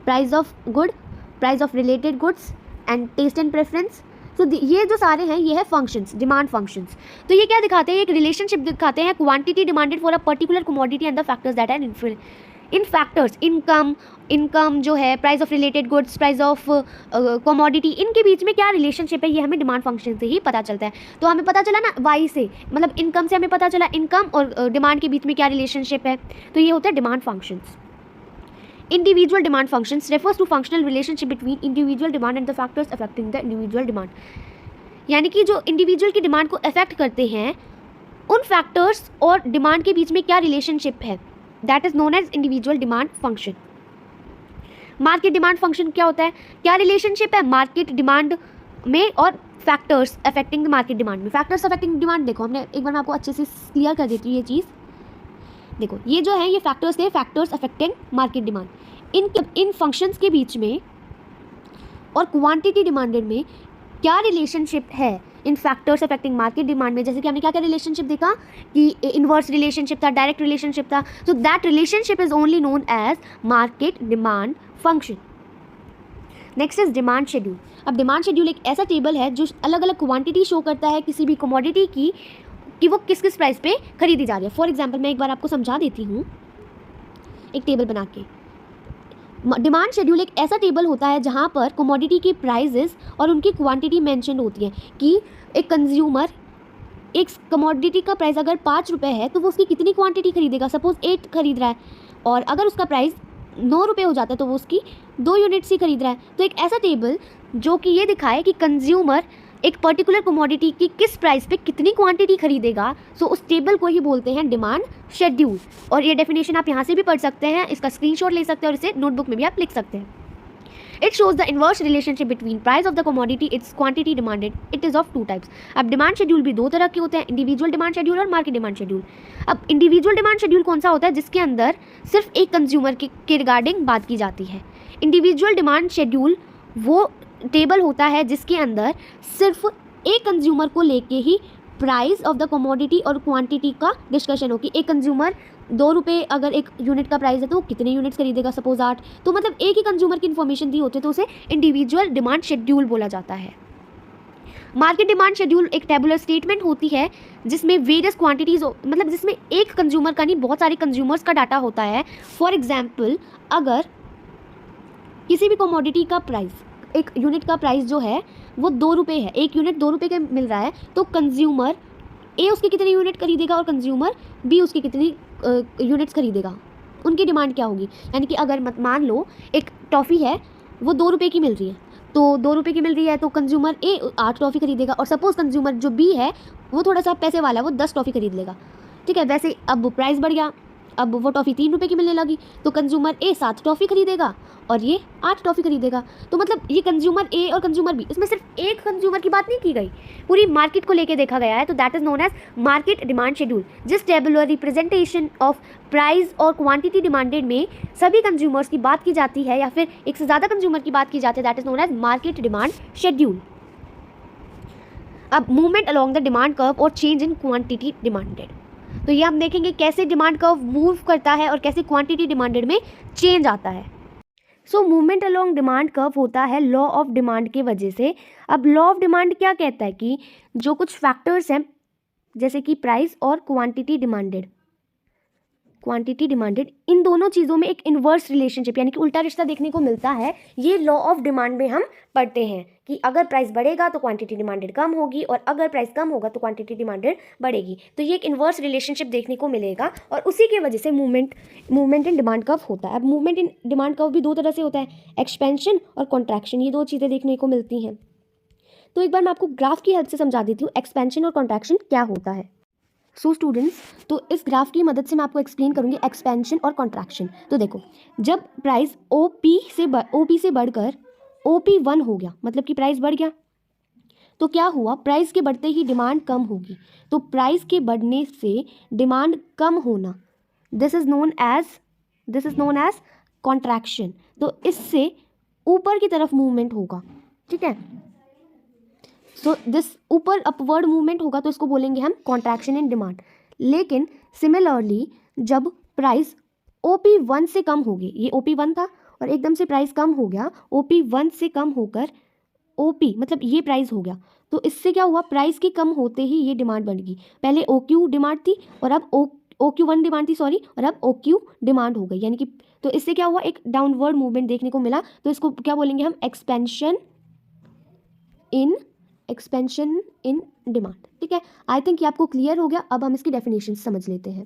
S1: price of good, price of related goods and taste and preference. तो ये जो सारे हैं ये है फंक्शंस, डिमांड फंक्शंस। तो ये क्या दिखाते हैं? एक रिलेशनशिप दिखाते हैं quantity demanded for a particular commodity and the factors that are in factors, income जो है, price of related goods, price of commodity, इनके बीच में क्या रिलेशनशिप है ये हमें डिमांड फंक्शन से ही पता चलता है। तो हमें पता चला ना वाई से, मतलब इनकम से हमें पता चला इनकम और डिमांड के बीच में क्या रिलेशनशिप है, तो ये होता है demand functions. Individual demand functions refers to functional relationship between individual demand and the factors affecting the individual demand. यानी कि जो इंडिविजुअल की डिमांड को अफेक्ट करते हैं उन फैक्टर्स और डिमांड के बीच में क्या रिलेशनशिप है, that is known as individual demand function. Market demand function क्या होता है? क्या रिलेशनशिप है मार्केट डिमांड में और factors affecting the market demand में। फैक्टर्स अफेक्टिंग डिमांड देखो हमने एक बार मैं आपको अच्छे से क्लियर कर देती हूँ ये चीज़। देखो ये जो है ये फैक्टर्स थे, फैक्टर्स अफेक्टिंग मार्केट डिमांड। इन फंक्शंस के बीच में और क्वांटिटी डिमांडेड में क्या रिलेशनशिप है in factors affecting market demand में। जैसे कि हमने क्या क्या रिलेशनशिप देखा कि इनवर्स रिलेशनशिप था, डायरेक्ट रिलेशनशिप था, so that relationship is only known as market demand function. Next is demand schedule. अब डिमांड शेड्यूल एक ऐसा टेबल है जो अलग अलग क्वांटिटी शो करता है किसी भी कमोडिटी की कि वो किस किस प्राइस पे खरीदी जा रही है। फॉर एग्जाम्पल मैं एक बार आपको समझा देती हूँ। एक टेबल बना के। डिमांड शेड्यूल एक ऐसा टेबल होता है जहाँ पर कमोडिटी की प्राइजेस और उनकी क्वांटिटी मेंशन होती है कि एक कंज्यूमर एक कमोडिटी का प्राइस अगर 5 रुपये है तो वो उसकी कितनी क्वांटिटी खरीदेगा। सपोज 8 खरीद रहा है और अगर उसका प्राइस 9 रुपये हो जाता है तो वो उसकी 2 यूनिट्स ही खरीद रहा है। तो एक ऐसा टेबल जो कि ये दिखाए कि कंज्यूमर एक पर्टिकुलर कमोडिटी की किस प्राइस पे कितनी क्वांटिटी खरीदेगा, सो उस टेबल को ही बोलते हैं डिमांड शेड्यूल। और ये डेफिनेशन आप यहाँ से भी पढ़ सकते हैं, इसका स्क्रीनशॉट ले सकते हैं और इसे नोटबुक में भी आप लिख सकते हैं। It shows the inverse relationship between price of the commodity, its quantity demanded. It is of two types. अब डिमांड शेड्यूल भी दो तरह के होते हैं, इंडिविजुअल डिमांड शेड्यूल और मार्केट डिमांड शेड्यूल। अब इंडिविजुअल डिमांड शेड्यूल कौन सा होता है, जिसके अंदर सिर्फ एक कंज्यूमर के रिगार्डिंग बात की जाती है। इंडिविजुअल डिमांड शेड्यूल वो टेबल होता है जिसके अंदर सिर्फ एक कंज्यूमर को लेके ही प्राइस ऑफ द कमोडिटी और क्वांटिटी का डिस्कशन हो कि एक कंज्यूमर 2 रुपये अगर एक यूनिट का प्राइस है तो वो कितने यूनिट्स खरीदेगा, सपोज 8। तो मतलब एक ही कंज्यूमर की इन्फॉर्मेशन दी होती है तो उसे इंडिविजुअल डिमांड शेड्यूल बोला जाता है। मार्केट डिमांड शेड्यूल एक टेबुलर स्टेटमेंट होती है जिसमें वेरियस क्वांटिटीज मतलब जिसमें एक कंज्यूमर का नहीं बहुत सारे कंज्यूमर्स का डाटा होता है। फॉर एग्जाम्पल अगर किसी भी कमोडिटी का प्राइस, एक यूनिट का प्राइस जो है वो 2 रुपये है, एक यूनिट 2 रुपये का मिल रहा है, तो कंज्यूमर ए उसकी कितनी यूनिट खरीदेगा और कंज्यूमर बी उसकी कितनी यूनिट्स खरीदेगा, उनकी डिमांड क्या होगी। यानी कि अगर मान लो एक टॉफ़ी है वो 2 रुपये की मिल रही है, तो 2 रुपये की मिल रही है तो कंज्यूमर ए 8 टॉफ़ी खरीदेगा और सपोज कंज्यूमर जो बी है वो थोड़ा सा पैसे वाला है, वो 10 टॉफ़ी खरीद लेगा। ठीक है, वैसे अब प्राइस बढ़ गया, अब वो टॉफ़ी 3 रुपये की मिलने लगी तो कंज्यूमर ए 7 टॉफ़ी खरीदेगा और ये 8 टॉफ़ी खरीदेगा। तो मतलब ये कंज्यूमर ए और कंज्यूमर बी, इसमें सिर्फ एक कंज्यूमर की बात नहीं की गई, पूरी मार्केट को लेके देखा गया है। तो that is known as market demand schedule. जिस टेबुलर रिप्रेजेंटेशन ऑफ प्राइस और क्वांटिटी डिमांडेड में सभी कंज्यूमर्स की बात की जाती है या फिर एक से ज़्यादा कंज्यूमर की बात की जाती है, that is known as market demand schedule. अब movement along the demand curve और चेंज इन क्वांटिटी डिमांडेड, तो ये हम देखेंगे कैसे डिमांड कर्व मूव करता है और कैसे क्वांटिटी डिमांडेड में चेंज आता है। So movement along demand curve होता है लॉ ऑफ डिमांड की वजह से। अब लॉ ऑफ डिमांड क्या कहता है कि जो कुछ फैक्टर्स हैं जैसे कि प्राइस और क्वांटिटी डिमांडेड इन दोनों चीज़ों में एक इन्वर्स रिलेशनशिप यानी कि उल्टा रिश्ता देखने को मिलता है। ये लॉ ऑफ डिमांड में हम पढ़ते हैं कि अगर प्राइस बढ़ेगा तो क्वांटिटी डिमांडेड कम होगी और अगर प्राइस कम होगा तो क्वांटिटी डिमांडेड बढ़ेगी। तो ये एक इन्वर्स रिलेशनशिप देखने को मिलेगा और उसी की वजह से मूवमेंट इन डिमांड कर्व होता है। अब मूवमेंट इन डिमांड कर्व भी दो तरह से होता है, एक्सपेंशन और कॉन्ट्रैक्शन, ये दो चीज़ें देखने को मिलती हैं। तो एक बार मैं आपको ग्राफ की हेल्प से समझा देती हूँ एक्सपेंशन और कॉन्ट्रैक्शन क्या होता है। सो स्टूडेंट्स, तो इस ग्राफ की मदद से मैं आपको एक्सप्लेन करूँगी एक्सपेंशन और कॉन्ट्रैक्शन। तो देखो, जब प्राइस ओपी से बढ़कर OP1 हो गया, मतलब कि प्राइस बढ़ गया, तो क्या हुआ, प्राइस के बढ़ते ही डिमांड कम होगी। तो प्राइस के बढ़ने से डिमांड कम होना, this is known as contraction. तो इससे ऊपर की तरफ मूवमेंट होगा, ठीक है। सो दिस ऊपर अपवर्ड मूवमेंट होगा तो इसको बोलेंगे हम कॉन्ट्रैक्शन इन डिमांड। लेकिन सिमिलरली जब प्राइस OP1 से कम होगी, ये OP1 था और एकदम से प्राइस कम हो गया, OP1 से कम होकर OP मतलब ये प्राइस हो गया, तो इससे क्या हुआ, प्राइस के कम होते ही ये डिमांड बढ़ गई। पहले OQ डिमांड थी और अब OQ1 डिमांड थी और अब OQ डिमांड हो गई, यानी कि तो इससे क्या हुआ, एक डाउनवर्ड मूवमेंट देखने को मिला। तो इसको क्या बोलेंगे हम, एक्सपेंशन इन डिमांड, ठीक है। आई थिंक ये आपको क्लियर हो गया। अब हम इसकी डेफिनेशन समझ लेते हैं।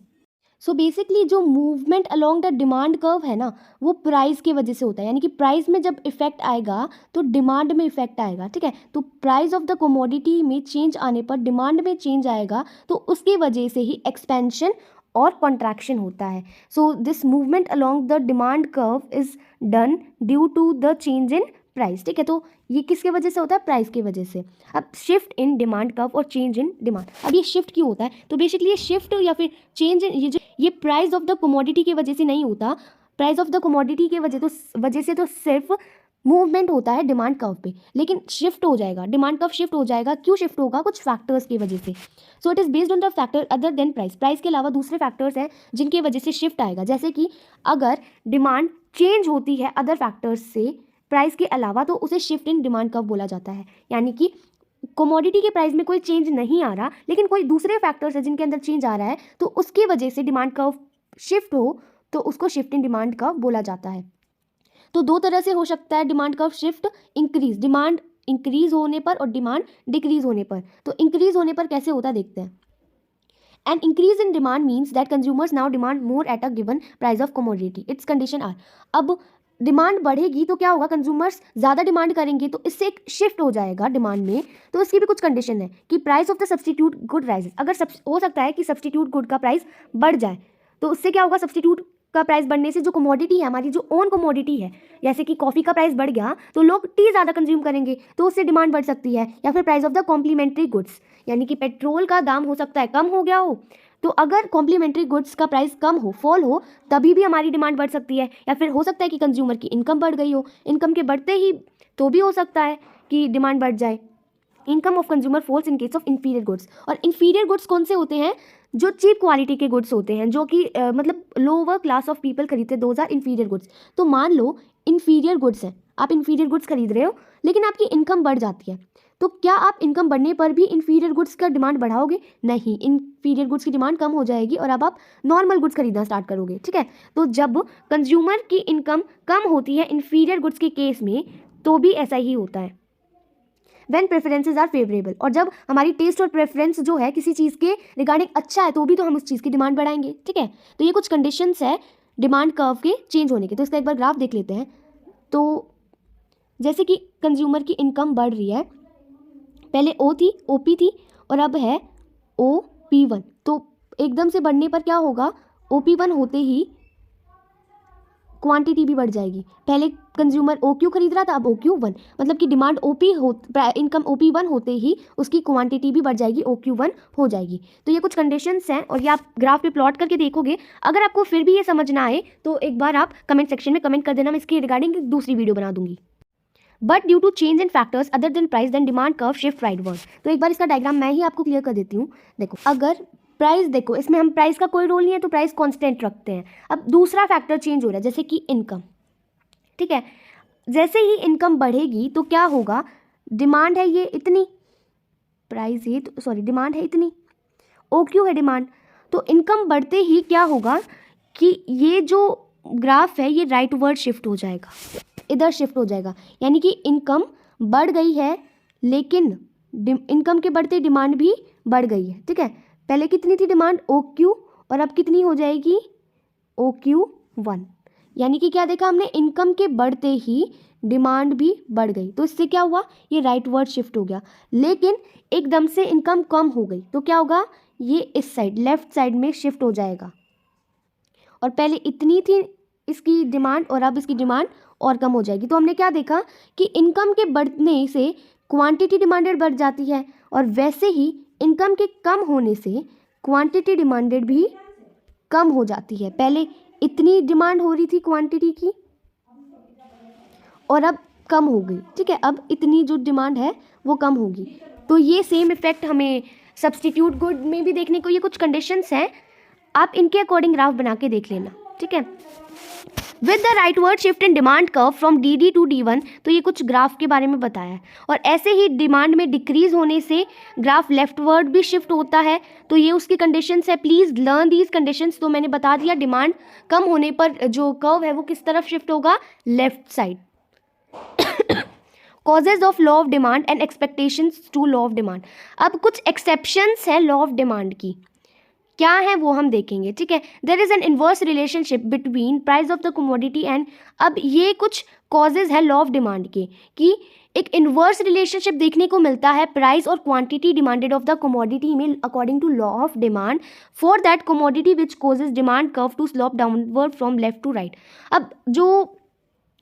S1: सो बेसिकली जो movement along the demand curve है ना, वो प्राइस की वजह से होता है, यानी कि प्राइस में जब इफेक्ट आएगा तो डिमांड में इफेक्ट आएगा, ठीक है। तो प्राइस ऑफ द कमोडिटी में चेंज आने पर डिमांड में चेंज आएगा, तो उसकी वजह से ही एक्सपेंशन और कॉन्ट्रैक्शन होता है। So this movement along the demand curve is done due to the change in price, ठीक है। तो ये किसके वजह से होता है, प्राइस की वजह से। अब शिफ्ट इन डिमांड कर्व और चेंज इन डिमांड, अब ये शिफ्ट क्यों होता है, तो बेसिकली ये शिफ्ट या फिर चेंज इन ये प्राइस ऑफ द कमोडिटी की वजह से नहीं होता। प्राइस ऑफ द कमोडिटी की वजह से तो सिर्फ मूवमेंट होता है डिमांड कर्व पे, लेकिन शिफ्ट हो जाएगा, डिमांड कर्व शिफ्ट हो जाएगा। क्यों शिफ्ट होगा, कुछ फैक्टर्स की वजह से। So it is based on the factor other than price, price के अलावा दूसरे फैक्टर्स हैं जिनकी वजह से शिफ्ट आएगा। जैसे कि अगर डिमांड चेंज होती है अदर फैक्टर्स से प्राइस के अलावा, तो उसे शिफ्ट इन डिमांड कर्व बोला जाता है। यानी कि कमोडिटी के प्राइस में कोई चेंज नहीं आ रहा, लेकिन कोई दूसरे फैक्टर्स है जिनके अंदर चेंज आ रहा है, तो उसकी वजह से डिमांड कर्व शिफ्ट हो तो उसको शिफ्ट इन डिमांड कर्व बोला जाता है। तो दो तरह से हो सकता है demand curve shift, increase, demand increase होने पर और डिमांड डिक्रीज होने पर। तो इंक्रीज होने पर कैसे होता है देखते हैं। An increase in demand means that consumers now demand more at a given price of commodity. Its condition are, अब डिमांड बढ़ेगी तो क्या होगा, कंज्यूमर्स ज़्यादा डिमांड करेंगे तो इससे एक शिफ्ट हो जाएगा डिमांड में। तो इसकी भी कुछ कंडीशन है कि price of the substitute good rises. अगर हो सकता है कि सब्सटीट्यूट गुड का प्राइस बढ़ जाए तो उससे क्या होगा, सब्सटीट्यूट का प्राइस बढ़ने से जो कमोडिटी है, हमारी जो ओन कमोडिटी है, जैसे कि कॉफ़ी का प्राइस बढ़ गया तो लोग टी ज़्यादा कंज्यूम करेंगे तो उससे डिमांड बढ़ सकती है। या फिर price of the complementary goods, यानी कि पेट्रोल का दाम हो सकता है कम हो गया हो, तो अगर कॉम्प्लीमेंट्री गुड्स का प्राइस कम हो, फॉल हो, तभी भी हमारी डिमांड बढ़ सकती है। या फिर हो सकता है कि कंज्यूमर की इनकम बढ़ गई हो, इनकम के बढ़ते ही तो भी हो सकता है कि डिमांड बढ़ जाए। Income of consumer falls in case of inferior goods. और इन्फीरियर गुड्स कौन से होते हैं, जो चीप क्वालिटी के गुड्स होते हैं, जो कि मतलब लोअर क्लास ऑफ पीपल खरीदते हैं, दोज आर इन्फीरियर गुड्स। तो मान लो इन्फीरियर गुड्स हैं, आप इन्फीरियर गुड्स खरीद रहे हो लेकिन आपकी इनकम बढ़ जाती है, तो क्या आप इनकम बढ़ने पर भी इन्फीरियर गुड्स का डिमांड बढ़ाओगे? नहीं, इन्फीरियर गुड्स की डिमांड कम हो जाएगी और अब आप नॉर्मल गुड्स खरीदना स्टार्ट करोगे। ठीक है, तो जब कंज्यूमर की इनकम कम होती है इन्फीरियर गुड्स के केस में, तो भी ऐसा ही होता है। When preferences are favorable, और जब हमारी टेस्ट और प्रेफरेंस जो है किसी चीज़ के रिगार्डिंग अच्छा है तो भी तो हम उस चीज़ की डिमांड बढ़ाएंगे। ठीक है, तो ये कुछ कंडीशंस है डिमांड कर्व के चेंज होने के। तो इसका एक बार ग्राफ देख लेते हैं। तो जैसे कि कंज्यूमर की इनकम बढ़ रही है, पहले ओ थी, ओपी थी, और अब है OP1। तो एकदम से बढ़ने पर क्या होगा, OP1 होते ही क्वांटिटी भी बढ़ जाएगी। पहले कंज्यूमर OQ खरीद रहा था, अब OQ1, मतलब कि डिमांड इनकम OP1 होते ही उसकी क्वांटिटी भी बढ़ जाएगी, OQ1 हो जाएगी। तो ये कुछ कंडीशंस हैं और ये आप ग्राफ पे प्लॉट करके देखोगे। अगर आपको फिर भी ये समझ ना आए तो एक बार आप कमेंट सेक्शन में कमेंट कर देना, मैं इसके रिगार्डिंग एक दूसरी वीडियो बना दूंगी। But due to change in factors other than price then demand curve shift rightward. तो एक बार इसका डायग्राम मैं ही आपको क्लियर कर देती हूँ। देखो, अगर प्राइस, देखो इसमें हम प्राइस का कोई रोल नहीं है तो प्राइस कांस्टेंट रखते हैं। अब दूसरा फैक्टर चेंज हो रहा है, जैसे कि इनकम। ठीक है, जैसे ही इनकम बढ़ेगी तो क्या होगा, डिमांड है ये इतनी, प्राइस ये तो सॉरी डिमांड है इतनी, OQ है डिमांड। तो इनकम बढ़ते ही क्या होगा कि ये जो ग्राफ है ये राइटवर्ड शिफ्ट हो जाएगा, इधर शिफ्ट हो जाएगा। यानी कि इनकम बढ़ गई है लेकिन इनकम के बढ़ते डिमांड भी बढ़ गई है। ठीक है, पहले कितनी थी डिमांड, OQ, और अब कितनी हो जाएगी, OQ1। यानी कि क्या देखा हमने, इनकम के बढ़ते ही डिमांड भी बढ़ गई। तो इससे क्या हुआ, ये राइटवर्ड शिफ्ट हो गया। लेकिन एकदम से इनकम कम हो गई तो क्या होगा, ये इस साइड लेफ्ट साइड में शिफ्ट हो जाएगा। और पहले इतनी थी इसकी डिमांड और अब इसकी डिमांड और कम हो जाएगी। तो हमने क्या देखा कि इनकम के बढ़ने से क्वांटिटी डिमांडेड बढ़ जाती है और वैसे ही इनकम के कम होने से क्वांटिटी डिमांडेड भी कम हो जाती है। पहले इतनी डिमांड हो रही थी क्वांटिटी की और अब कम हो गई। ठीक है, अब इतनी जो डिमांड है वो कम होगी। तो ये सेम इफेक्ट हमें सब्स्टिट्यूट गुड में भी देखने को, ये कुछ कंडीशंस हैं, आप इनके अकॉर्डिंग ग्राफ बना के देख लेना। ठीक है, with the rightward shift in demand curve from DD to D1। तो ये कुछ ग्राफ के बारे में बताया है। और ऐसे ही डिमांड में डिक्रीज होने से ग्राफ लेफ्टवर्ड भी शिफ्ट होता है। तो ये उसकी कंडीशंस है, प्लीज़ लर्न दीज कंडीशंस। तो मैंने बता दिया, डिमांड कम होने पर जो कर्व है वो किस तरफ शिफ्ट होगा, left side. Causes of law of demand and expectations to law of demand. अब कुछ एक्सेप्शंस हैं लॉ ऑफ डिमांड की, क्या है वो हम देखेंगे। ठीक है, there is an inverse relationship between price of the commodity and, अब ये कुछ कॉजेज है लॉ ऑफ डिमांड के कि एक इनवर्स रिलेशनशिप देखने को मिलता है प्राइस और quantity demanded of the commodity में according to law of demand for that commodity which causes demand curve to slope downward from left to right. अब जो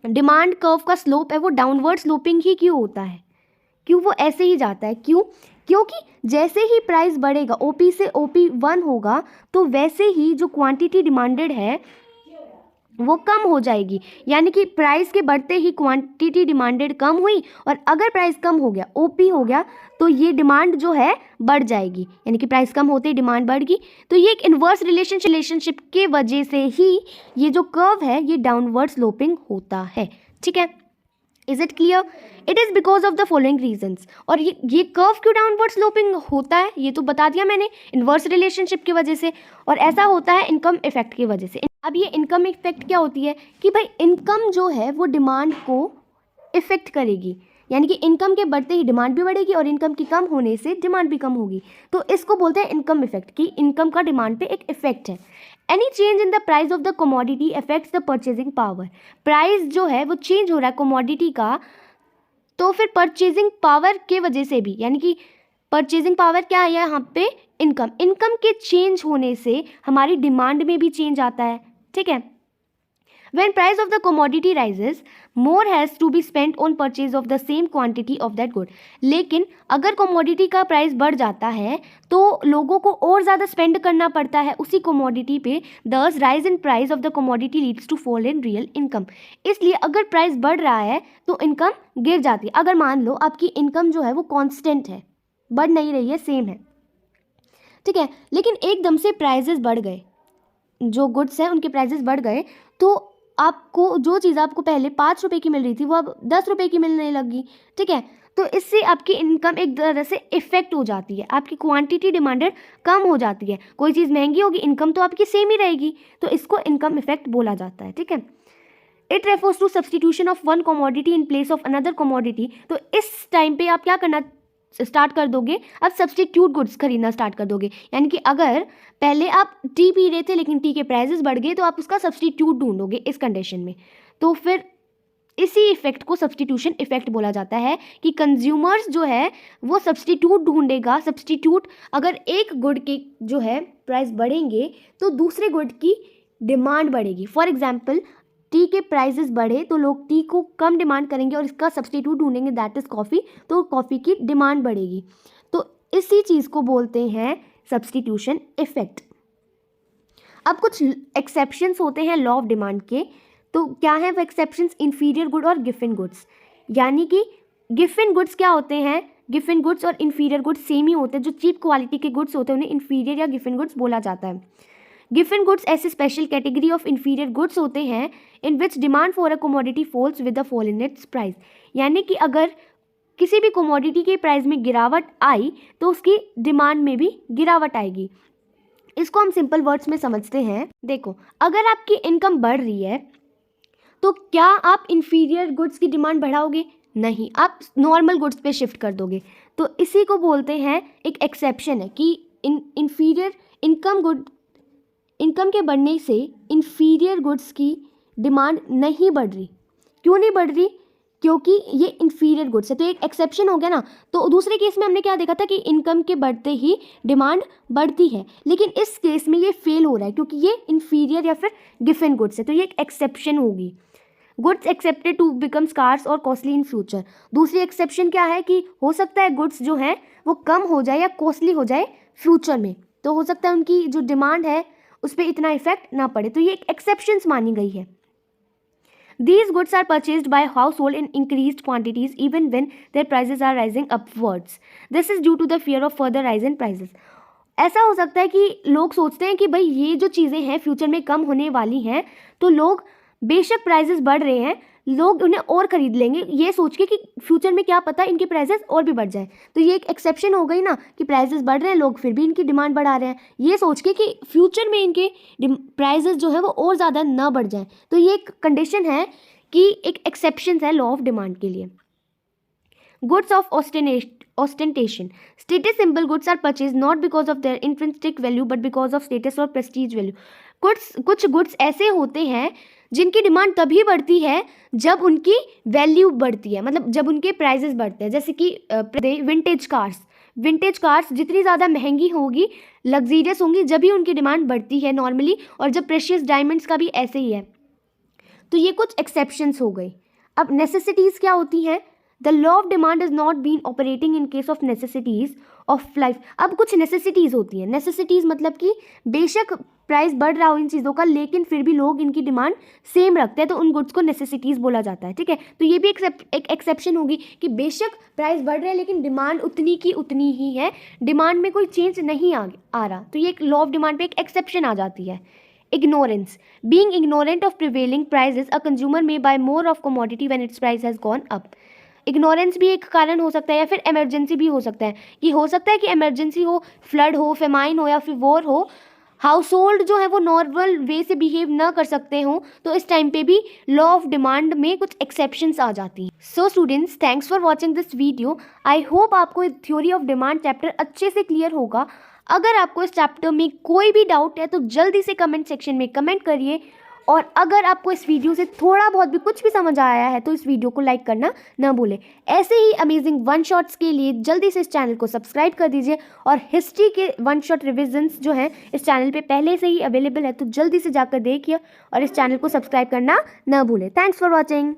S1: डिमांड कर्व का स्लोप है वो डाउनवर्ड स्लोपिंग ही क्यों होता है, क्यों वो ऐसे ही जाता है, क्यों, क्योंकि जैसे ही प्राइस बढ़ेगा, OP से OP1 होगा, तो वैसे ही जो क्वांटिटी डिमांडेड है वो कम हो जाएगी। यानी कि प्राइस के बढ़ते ही क्वांटिटी डिमांडेड कम हुई और अगर प्राइस कम हो गया, OP हो गया, तो ये डिमांड जो है बढ़ जाएगी। यानी कि प्राइस कम होते ही डिमांड बढ़ गई। तो ये एक इन्वर्स रिलेशनशिप के वजह से ही ये जो कर्व है ये डाउनवर्ड स्लोपिंग होता है। ठीक है, is it clear? It is because of the following reasons. और ये कर्व क्यों डाउनवर्ड स्लोपिंग होता है ये तो बता दिया मैंने, इन्वर्स रिलेशनशिप की वजह से, और ऐसा होता है इनकम इफेक्ट की वजह से। अब ये इनकम इफेक्ट क्या होती है कि भाई इनकम जो है वो डिमांड को इफेक्ट करेगी, यानी कि इनकम के बढ़ते ही डिमांड भी बढ़ेगी और इनकम की कम होने से डिमांड भी कम होगी। तो इसको बोलते हैं इनकम इफेक्ट, कि इनकम का डिमांड पे एक इफेक्ट है। Any change in the price of the commodity affects the purchasing power. Price जो है वो चेंज हो रहा है कमोडिटी का, तो फिर परचेजिंग पावर के वजह से भी, यानी कि परचेजिंग पावर क्या है यहाँ पे? इनकम। इनकम के चेंज होने से हमारी डिमांड में भी चेंज आता है, ठीक है। When price of the commodity rises, more has to be spent on purchase of the same quantity of that good. लेकिन अगर commodity का प्राइस बढ़ जाता है तो लोगों को और ज़्यादा स्पेंड करना पड़ता है उसी commodity पे। Thus rise in price of the commodity leads to fall in real income. इसलिए अगर प्राइस बढ़ रहा है तो इनकम गिर जाती है। अगर मान लो आपकी इनकम जो है वो कांस्टेंट है, बढ़ नहीं रही है, सेम है, ठीक है, लेकिन एकदम से प्राइजेस बढ़ गए, जो गुड्स हैं उनके प्राइजेस बढ़ गए, तो आपको जो चीज़ आपको पहले 5 रुपये की मिल रही थी वो अब 10 रुपये की मिलने लगी, ठीक है। तो इससे आपकी इनकम एक तरह से इफेक्ट हो जाती है, आपकी क्वांटिटी डिमांडेड कम हो जाती है। कोई चीज़ महंगी होगी, इनकम तो आपकी सेम ही रहेगी, तो इसको इनकम इफेक्ट बोला जाता है, ठीक है। It refers to substitution of one commodity in place of another commodity. तो इस टाइम पे आप क्या करना स्टार्ट कर दोगे? अब सब्सटीट्यूट गुड्स खरीदना स्टार्ट कर दोगे, यानी कि अगर पहले आप टी पी रहे थे लेकिन टी के प्राइजेस बढ़ गए तो आप उसका सब्सटीट्यूट ढूंढोगे इस कंडीशन में। तो फिर इसी इफेक्ट को सब्सटीट्यूशन इफेक्ट बोला जाता है, कि कंज्यूमर्स जो है वो सब्सटीट्यूट ढूंढेगा। सब्सटीट्यूट, अगर एक गुड के जो है प्राइस बढ़ेंगे तो दूसरे गुड की डिमांड बढ़ेगी। फॉर एग्जाम्पल टी के प्राइसेस बढ़े तो लोग टी को कम डिमांड करेंगे और इसका सब्सटीट्यूट ढूंढेंगे, दैट इज़ कॉफ़ी, तो कॉफ़ी की डिमांड बढ़ेगी। तो इसी चीज़ को बोलते हैं सब्सटीट्यूशन इफेक्ट। अब कुछ एक्सेप्शंस होते हैं लॉ ऑफ डिमांड के, तो क्या है वो एक्सेप्शंस? इन्फीरियर गुड और गिफन गुड्स। यानी कि गिफन गुड्स क्या होते हैं? गिफन गुड्स और इन्फीरियर गुड्स सेम ही होते हैं। जो चीप क्वालिटी के गुड्स होते हैं उन्हें इन्फीरियर या गिफन गुड्स बोला जाता है। गिफन गुड्स ऐसे special category of inferior goods होते हैं in which demand for a commodity falls with the fall in its price. यानी कि अगर किसी भी कमोडिटी के प्राइस में गिरावट आई तो उसकी डिमांड में भी गिरावट आएगी। इसको हम सिंपल वर्ड्स में समझते हैं। देखो, अगर आपकी इनकम बढ़ रही है तो क्या आप इन्फीरियर गुड्स की डिमांड बढ़ाओगे? नहीं, आप नॉर्मल गुड्स पे शिफ्ट कर दोगे। तो इसी को बोलते हैं, एक एक्सेप्शन है कि इन्फीरियर इनकम के बढ़ने से इन्फीरियर गुड्स की डिमांड नहीं बढ़ रही। क्यों नहीं बढ़ रही? क्योंकि ये इन्फीरियर गुड्स है, तो एक एक्सेप्शन हो गया ना। तो दूसरे केस में हमने क्या देखा था कि इनकम के बढ़ते ही डिमांड बढ़ती है, लेकिन इस केस में ये फेल हो रहा है क्योंकि ये इन्फीरियर या फिर गिफन गुड्स है, तो ये एक एक्सेप्शन होगी। Goods expected to become scarce और कॉस्टली इन फ्यूचर। दूसरी एक्सेप्शन क्या है कि हो सकता है गुड्स जो हैं वो कम हो जाए या कॉस्टली हो जाए फ्यूचर में, तो हो सकता है उनकी जो डिमांड है उस पर इतना इफेक्ट ना पड़े, तो ये एक एक्सेप्शंस मानी गई है। These goods are purchased by household in increased quantities even when their prices are rising upwards. This is due to the fear of further rise in prices. ऐसा हो सकता है कि लोग सोचते हैं कि भाई ये जो चीज़ें हैं फ्यूचर में कम होने वाली हैं, तो लोग बेशक प्राइजेस बढ़ रहे हैं, लोग उन्हें और ख़रीद लेंगे ये सोच के कि फ्यूचर में क्या पता इनके प्राइजेस और भी बढ़ जाए। तो ये एक एक्सेप्शन हो गई ना कि प्राइजेस बढ़ रहे हैं, लोग फिर भी इनकी डिमांड बढ़ा रहे हैं ये सोच के कि फ्यूचर में इनके प्राइजेस जो है वो और ज़्यादा ना बढ़ जाए। तो ये एक कंडीशन है कि एक एक्सेप्शन है लॉ ऑफ डिमांड के लिए। Goods of ostentation. Status symbol goods are purchased not because of their intrinsic value but because of status और prestige value. कुछ गुड्स ऐसे होते हैं जिनकी डिमांड तभी बढ़ती है जब उनकी वैल्यू बढ़ती है, मतलब जब उनके प्राइजेस बढ़ते हैं। जैसे कि विंटेज कार्स जितनी ज़्यादा महंगी होगी, लग्जीरियस होंगी, जब ही उनकी डिमांड बढ़ती है नॉर्मली, और जब प्रेशियस डायमंड्स का भी ऐसे ही है। तो ये कुछ एक्सेप्शंस हो गई। अब नेसेसिटीज़ क्या होती हैं? The law of demand is not been operating in case of necessities of life. अब कुछ नेसेसिटीज़ होती हैं। नेसेसिटीज़ मतलब कि बेशक प्राइस बढ़ रहा हो इन चीज़ों का, लेकिन फिर भी लोग इनकी डिमांड सेम रखते हैं, तो उन गुड्स को नेसेसिटीज़ बोला जाता है, ठीक है। तो ये भी एक एक्सेप्शन होगी कि बेशक प्राइस बढ़ रहा है लेकिन डिमांड उतनी की उतनी ही है, डिमांड में कोई चेंज नहीं आ रहा, तो ये एक लॉ ऑफ डिमांड पे एक एक्सेप्शन आ जाती है। Ignorance. Being ignorant of prevailing prices, a consumer may buy more of commodity when its price has gone up. Ignorance भी एक कारण हो सकता है या फिर इमरजेंसी भी हो सकता है कि इमरजेंसी हो, फ्लड हो, फेमाइन हो या फिर वॉर हो, हाउस होल्ड जो है वो नॉर्मल वे से बिहेव ना कर सकते हों, तो इस टाइम पे भी लॉ ऑफ डिमांड में कुछ एक्सेप्शंस आ जाती हैं. So students, thanks for watching this video. I hope आपको थ्योरी ऑफ डिमांड चैप्टर अच्छे से क्लियर होगा. अगर आपको इस चैप्टर में कोई भी डाउट है तो जल्दी से कमेंट सेक्शन में कमेंट करिए, और अगर आपको इस वीडियो से थोड़ा बहुत भी कुछ भी समझ आया है तो इस वीडियो को लाइक करना ना भूलें. ऐसे ही अमेजिंग वन शॉट्स के लिए जल्दी से इस चैनल को सब्सक्राइब कर दीजिए, और हिस्ट्री के वन शॉट रिविजन्स जो हैं इस चैनल पे पहले से ही अवेलेबल है, तो जल्दी से जाकर देखिए और इस चैनल को सब्सक्राइब करना ना भूलें. Thanks for watching.